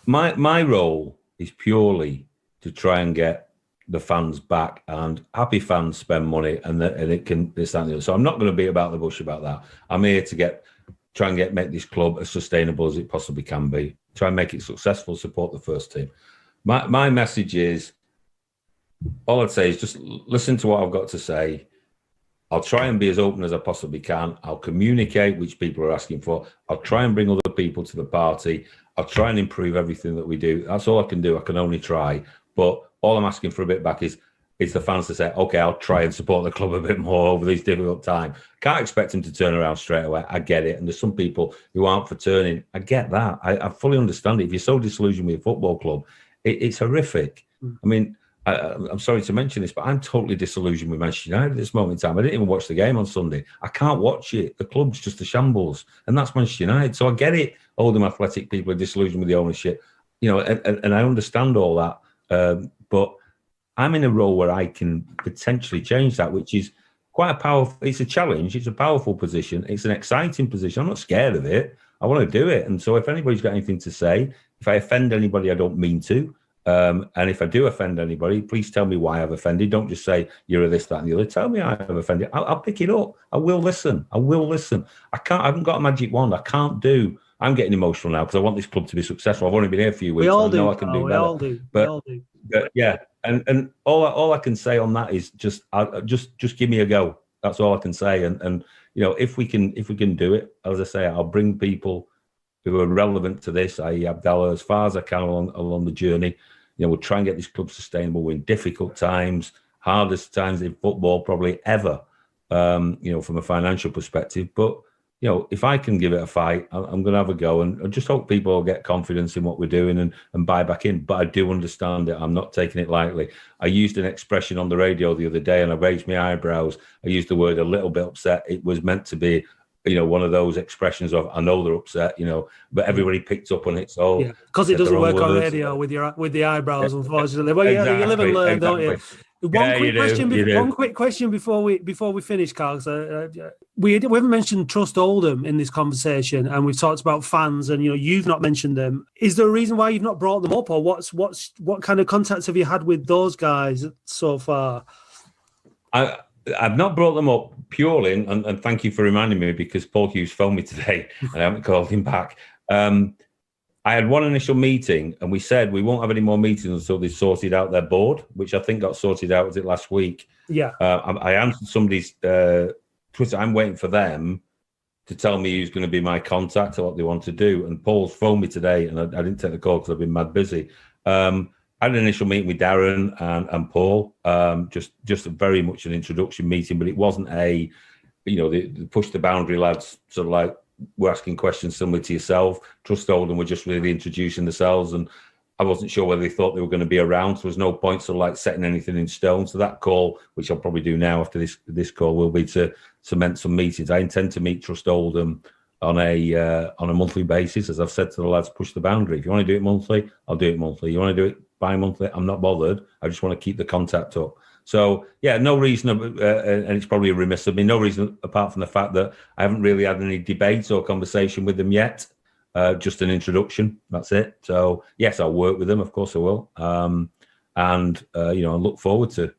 my role is purely to try and get the fans back, and happy fans spend money, and it can this that, and the other. So I'm not going to be about the bush about that. I'm here to try and make this club as sustainable as it possibly can be. Try and make it successful. Support the first team. My message is, all I'd say is just listen to what I've got to say. I'll try and be as open as I possibly can. I'll communicate which people are asking for. I'll try and bring other people to the party. I'll try and improve everything that we do. That's all I can do. I can only try. But all I'm asking for a bit back is the fans to say, okay, I'll try and support the club a bit more over these difficult times. Can't expect them to turn around straight away. I get it. And there's some people who aren't for turning. I get that. I fully understand it. If you're so disillusioned with a football club, it's horrific. I mean, I'm sorry to mention this, but I'm totally disillusioned with Manchester United at this moment in time. I didn't even watch the game on Sunday. I can't watch it. The club's just a shambles, and that's Manchester United. So I get it. Oldham Athletic people are disillusioned with the ownership, and I understand all that. But I'm in a role where I can potentially change that, which is quite a powerful. It's a challenge. It's a powerful position. It's an exciting position. I'm not scared of it. I want to do it. And so if anybody's got anything to say, if I offend anybody, I don't mean to. And if I do offend anybody, please tell me why I've offended. Don't just say you're a this, that, and the other. Tell me I've offended. I'll pick it up. I will listen. I haven't got a magic wand. I'm getting emotional now because I want this club to be successful. I've only been here a few weeks. I know I can do better. We all do. But yeah, and all I can say on that is just give me a go. That's all I can say. And if we can do it, as I say, I'll bring people who are relevant to this, i.e. Abdallah, as far as I can along the journey. We'll try and get this club sustainable. We're in difficult times, hardest times in football probably ever, from a financial perspective. But, if I can give it a fight, I'm going to have a go. And I just hope people will get confidence in what we're doing and buy back in. But I do understand it. I'm not taking it lightly. I used an expression on the radio the other day and I raised my eyebrows. I used the word a little bit upset. It was meant to be one of those expressions of, I know they're upset, but everybody picked up on it. So because it doesn't work on radio with the eyebrows, unfortunately. Well, exactly, you live and learn, don't you? One quick question before we finish, Karl. We haven't mentioned Trust Oldham in this conversation, and we've talked about fans, and you've not mentioned them. Is there a reason why you've not brought them up, or what kind of contacts have you had with those guys so far? I've not brought them up purely, and thank you for reminding me, because Paul Hughes phoned me today and I haven't called him back. I had one initial meeting and we said we won't have any more meetings until they sorted out their board, which I think got sorted out, was it last week? Yeah. I answered somebody's Twitter. I'm waiting for them to tell me who's going to be my contact or what they want to do. And Paul's phoned me today and I didn't take the call because I've been mad busy. I had an initial meeting with Darren and Paul, just a very much an introduction meeting, but it wasn't the push the boundary lads, sort of like we're asking questions similar to yourself. Trust Oldham were just really introducing themselves, and I wasn't sure whether they thought they were going to be around. So there was no point sort of like setting anything in stone. So that call, which I'll probably do now after this call, will be to cement some meetings. I intend to meet Trust Oldham on a monthly basis. As I've said to the lads, push the boundary. If you want to do it monthly, I'll do it monthly. You want to do it bi-monthly, I'm not bothered. I just want to keep the contact up. So yeah, no reason, and it's probably remiss of me, no reason apart from the fact that I haven't really had any debates or conversation with them yet. just an introduction. That's it. So yes, I'll work with them. Of course I will. And I look forward to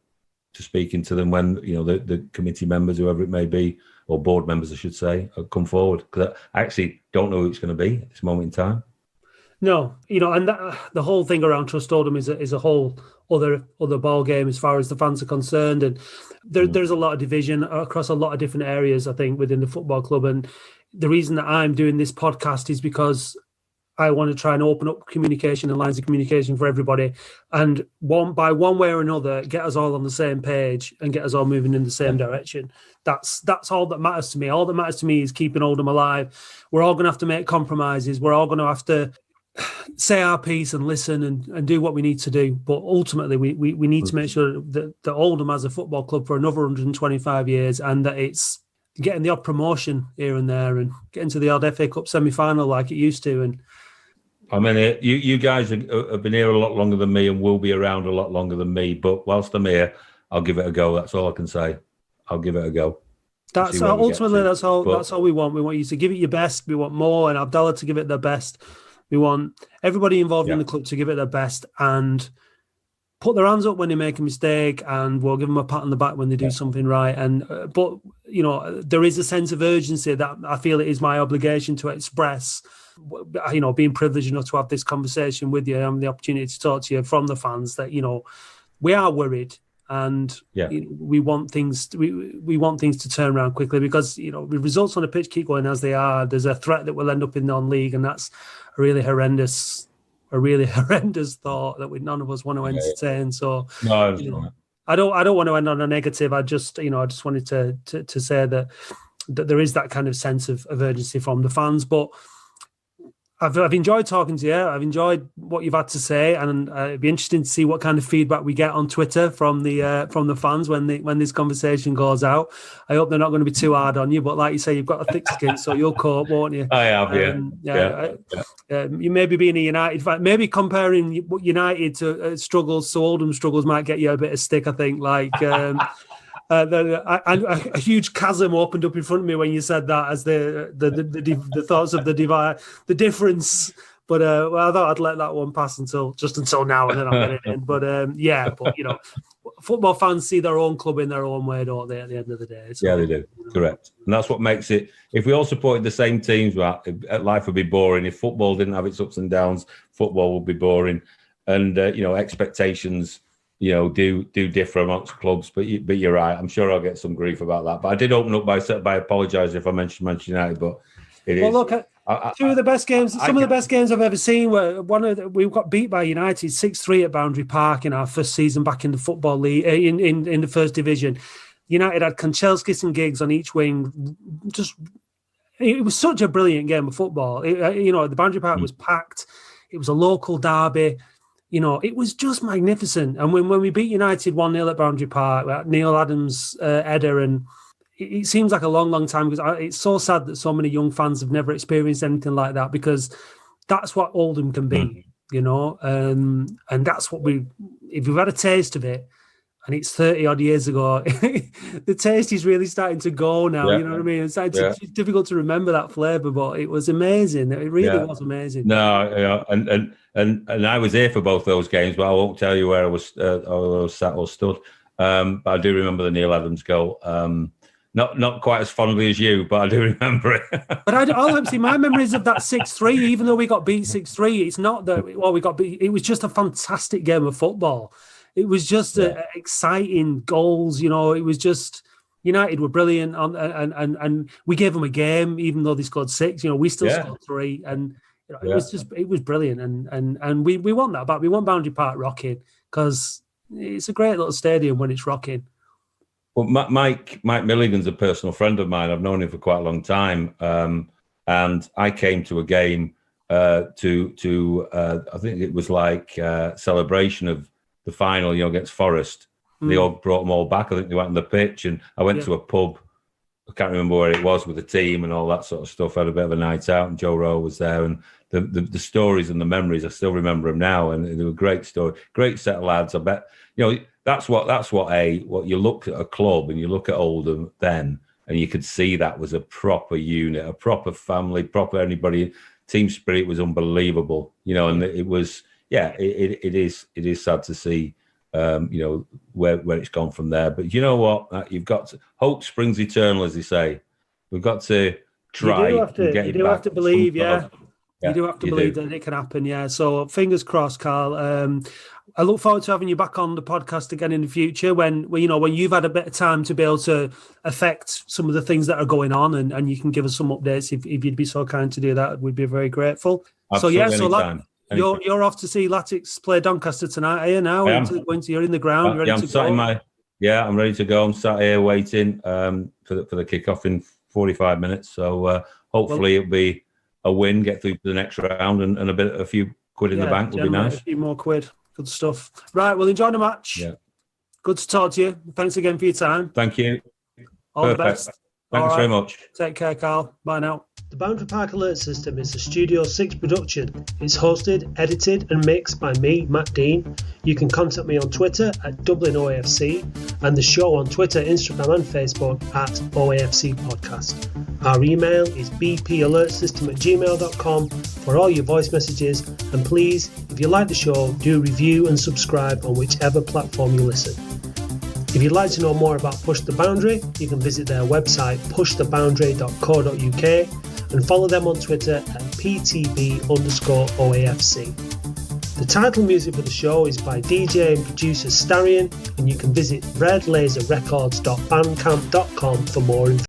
speaking to them when, the committee members, whoever it may be, or board members, I should say, come forward. Because I actually don't know who it's going to be at this moment in time. No, and the whole thing around Trust Oldham is a whole other ball game as far as the fans are concerned, and there's a lot of division across a lot of different areas, I think, within the football club. And the reason that I'm doing this podcast is because I want to try and open up communication and lines of communication for everybody, and one way or another, get us all on the same page and get us all moving in the same direction. That's all that matters to me. All that matters to me is keeping Oldham alive. We're all going to have to make compromises. We're all going to have to say our piece and listen and do what we need to do. But ultimately, we need to make sure that Oldham has a football club for another 125 years, and that it's getting the odd promotion here and there and getting to the odd FA Cup semi-final like it used to. And I mean, you guys have been here a lot longer than me and will be around a lot longer than me. But whilst I'm here, I'll give it a go. That's all I can say. I'll give it a go. That's ultimately that's all we want. We want you to give it your best. We want Mo and Abdallah to give it their best. We want everybody involved in the club to give it their best and put their hands up when they make a mistake, and we'll give them a pat on the back when they do something right. And but there is a sense of urgency that I feel it is my obligation to express. Being privileged enough to have this conversation with you and the opportunity to talk to you from the fans, that we are worried, and we want things. We want things to turn around quickly, because the results on the pitch keep going as they are. There's a threat that we'll end up in non-league, and that's a really horrendous thought that none of us want to entertain. So no, I don't want to end on a negative. I just wanted to say that there is that kind of sense of urgency from the fans. But I've enjoyed talking to you. I've enjoyed what you've had to say, and it'd be interesting to see what kind of feedback we get on Twitter from the fans when this conversation goes out. I hope they're not going to be too hard on you, but like you say, you've got a thick skin, so you'll cope, won't you? I have, you maybe being a United fan, maybe comparing United to struggles, so Oldham struggles might get you a bit of stick, I think. A huge chasm opened up in front of me when you said that, as the thoughts of the difference. But I thought I'd let that one pass until now, and then I'll get it in. But football fans see their own club in their own way, don't they? At the end of the day, so, they do. Correct, and that's what makes it. If we all supported the same teams, life would be boring. If football didn't have its ups and downs, football would be boring. And expectations, do differ amongst clubs, but you're right. I'm sure I'll get some grief about that. But I did open up by apologising if I mentioned Manchester United. But look, two of the best games, some of the best games I've ever seen were we got beat by United 6-3 at Boundary Park in our first season back in the Football League in the First Division. United had Kanchelskis and Giggs on each wing. It was such a brilliant game of football. The Boundary Park was packed. It was a local derby. It was just magnificent. And when we beat United 1-0 at Boundary Park, Neil Adams' header, and it seems like a long, long time, because it's so sad that so many young fans have never experienced anything like that, because that's what Oldham can be, and that's what if we've had a taste of it, and it's 30 odd years ago, the taste is really starting to go now. You know what I mean? It's difficult to remember that flavour, but it was amazing. It really was amazing. No, and I was here for both those games, but I won't tell you where I was sat or stood. But I do remember the Neil Adams goal. Not quite as fondly as you, but I do remember it. But obviously my memories of that 6-3, even though we got beat 6-3, it's not that we got beat. It was just a fantastic game of football. It was just exciting goals. It was just, United were brilliant, and we gave them a game, even though they scored 6. We still scored 3, and it was brilliant. And we want that back. We want Boundary Park rocking, because it's a great little stadium when it's rocking. Well, Mike Milligan's a personal friend of mine. I've known him for quite a long time, and I came to a game I think it was like celebration of the final, against Forest. They all brought them all back. I think they went on the pitch, and I went to a pub. I can't remember where it was, with the team and all that sort of stuff. I had a bit of a night out, and Joe Rowe was there, and the stories and the memories, I still remember them now, and they were great stories. Great set of lads. I bet that's what you look at a club, and you look at Oldham then, and you could see that was a proper unit, a proper family, proper anybody. team spirit was unbelievable, and it was, it is sad to see, where it's gone from there. But you know what? You've got to, hope springs eternal, as they say. We've got to try. You do have to believe, Yeah, you do have to believe that it can happen, yeah. So fingers crossed, Karl. I look forward to having you back on the podcast again in the future when you've had a bit of time to be able to affect some of the things that are going on, and you can give us some updates if you'd be so kind to do that. We'd be very grateful. Absolutely, you're off to see Latics play Doncaster tonight, are you now? You're in the ground, ready to go? I'm ready to go. I'm sat here waiting for the kickoff in 45 minutes. So hopefully it'll be a win, get through to the next round, and a few quid in the bank would be nice. A few more quid. Good stuff. Right, well, enjoy the match. Yeah. Good to talk to you. Thanks again for your time. Thank you. All the best. Thanks very much. Take care, Karl. Bye now. The Boundary Park Alert System is a Studio 6 production. It's hosted, edited and mixed by me, Matt Dean. You can contact me on Twitter at Dublin Oafc and the show on Twitter, Instagram and Facebook at Oafc Podcast. Our email is bpalertsystem@gmail.com for all your voice messages, and please, if you like the show, do review and subscribe on whichever platform you listen. If you'd like to know more about Push the Boundary, you can visit their website pushtheboundary.co.uk and follow them on Twitter at PTB_OAFC. The title music for the show is by DJ and producer Starion, and you can visit redlaserrecords.bandcamp.com for more information.